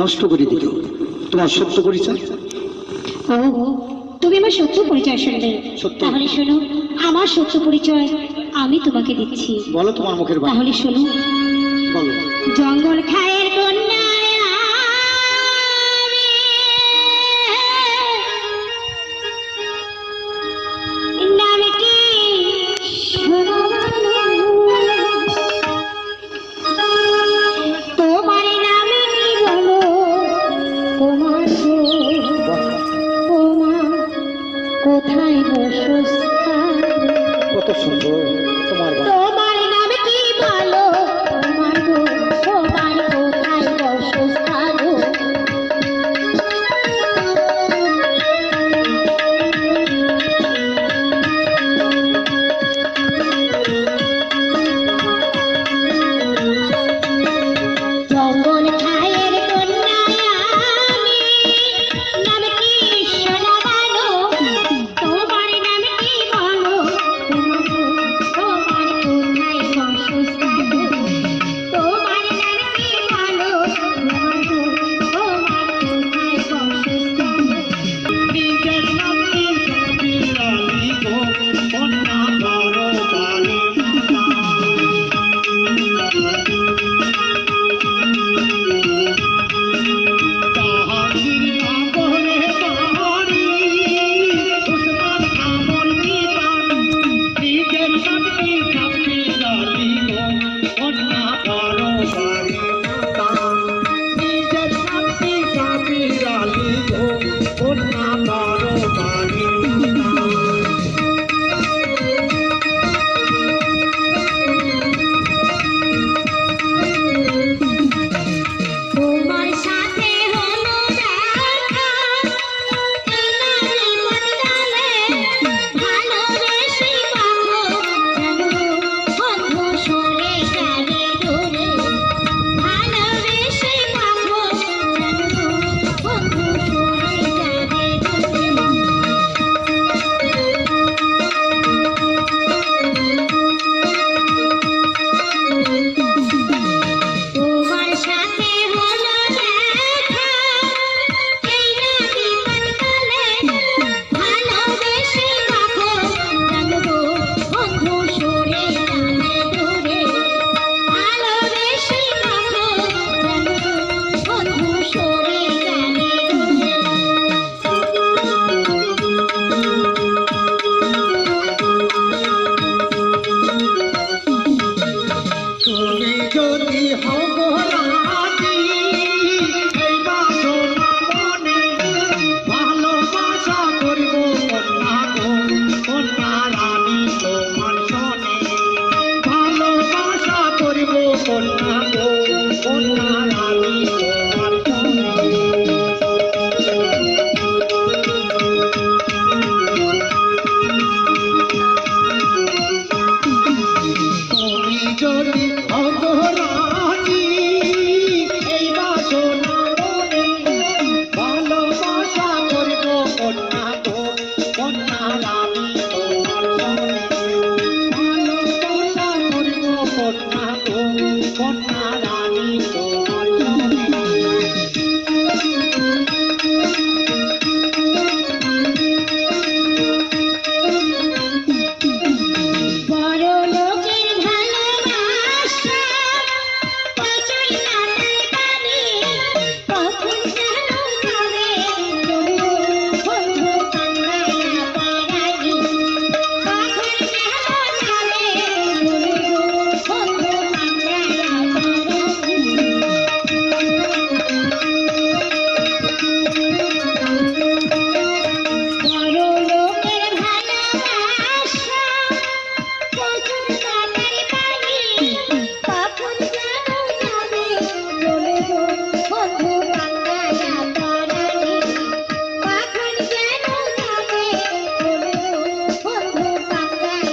নষ্ট করে দিল। তোমার সত্য পরিচয়? ও, তুমি আমার সত্য পরিচয় শুনবে? তাহলে শোনো, আমার সত্য পরিচয় আমি তোমাকে দিচ্ছি। বলো তোমার মুখের ভাষা। তাহলে শোনো, বলো। জঙ্গল খায়ের কন্যা নামটি শোনো, তোমার নামে কি বলো তোমার কোথায় বসস্থান? কত সুন্দর তোমার বাড়ি। তোমার নামে কি বলো তোমার কোথায় বসস্থান? জঙ্গল খায়ের কন্যা আমি, নামে কি শোনা বলো, তোমার নামে কি বলো তোমার কোথায় বসস্থান? তোমার নামে কি বলো তোমার কোথায় বসস্থান? নিজের নামটি বিরালি গো কন্যা বড় বালি তাহার নাগরে বাড়ি উসমান খামর নিতাম। নিজের নামটি বিরালি গো কন্যা বড় বালি নিজের নামটি বিরালি গো কন্যা বড় বালি তোমার সাথে হলো দেখা, এই নারী বদলে ভালোবেসে পাবো জানো, বন্ধু সরে যাবে দূরে, ভালোবেসে পাবো জানো, বন্ধু সরে যাবে দূরে। তোমার সাথে হলো দেখা, এই রাতে কালে ভালোবেসে পাবো জানবো, বন্ধু সরে যাবে দূরে, ভালোবেসে পাবো জানবো, বন্ধু সরে যাবে দূরে। তুমি যদি হও গো রানী, এই বাসনা মনে ভালোবাসা করিব কন্যা গো কন্যা রানী তোমার সনে ভালোবাসা করিব কন্যা গো কন্যা রানী তোমার সনে তুমি যদি অগরানি এই বাসনা মনে ভালোবাসা করিব কন্যা গো কন্যা রানী তোমার সনে ভালোবাসা করিব কন্যা গো কন্যা রানী তোমার সনে বড় লোকের ভালোবাসা প্রচুর কাটার বাণী, কখন যেন যাবে বন্ধু কান্নায় পারানি, কখন যেন যাবে বন্ধু কান্নায়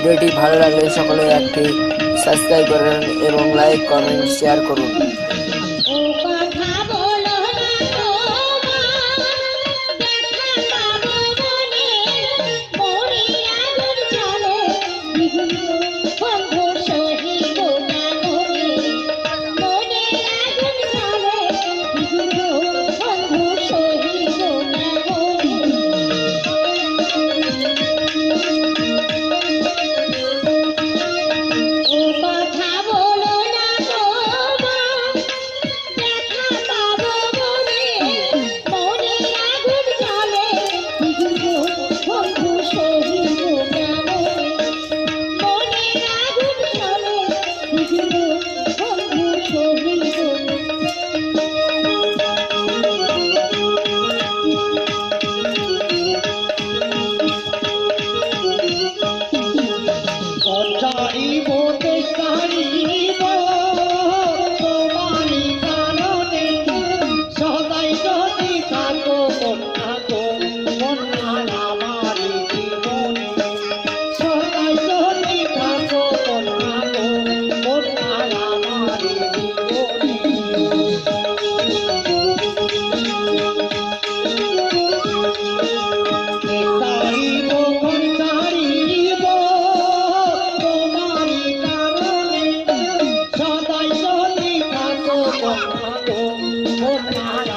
ভিডিওটি ভালো লাগলে সকলে একটি সাবস্ক্রাইব করুন এবং লাইক কমেন্ট শেয়ার করুন। ও কথা বলো না তোমার, ব্যথা পাবো মনে, মনের আগুন জ্বলে, বন্ধু সহিব না মনে, মনের আগুন জ্বলে, বন্ধু সহিব না মনে। ও কথা বলো না তোমার, ব্যথা পাবো মনে, মনের আগুন জ্বলে, বন্ধু সহিব না মনে, মনের আগুন জ্বলে, বন্ধু সহিব না। অচারিব তেসারিব তোমারি কারণে সদাই যদি থাকো কন্যা গো, কন্যার আমারি জীবনে সদাই যদি থাকো কন্যা গো, কন্যার আমারি জীবনে। সারিব সারিব তোমারি কারণে সদাই যদি থাকো কন্যা গো, কন্যার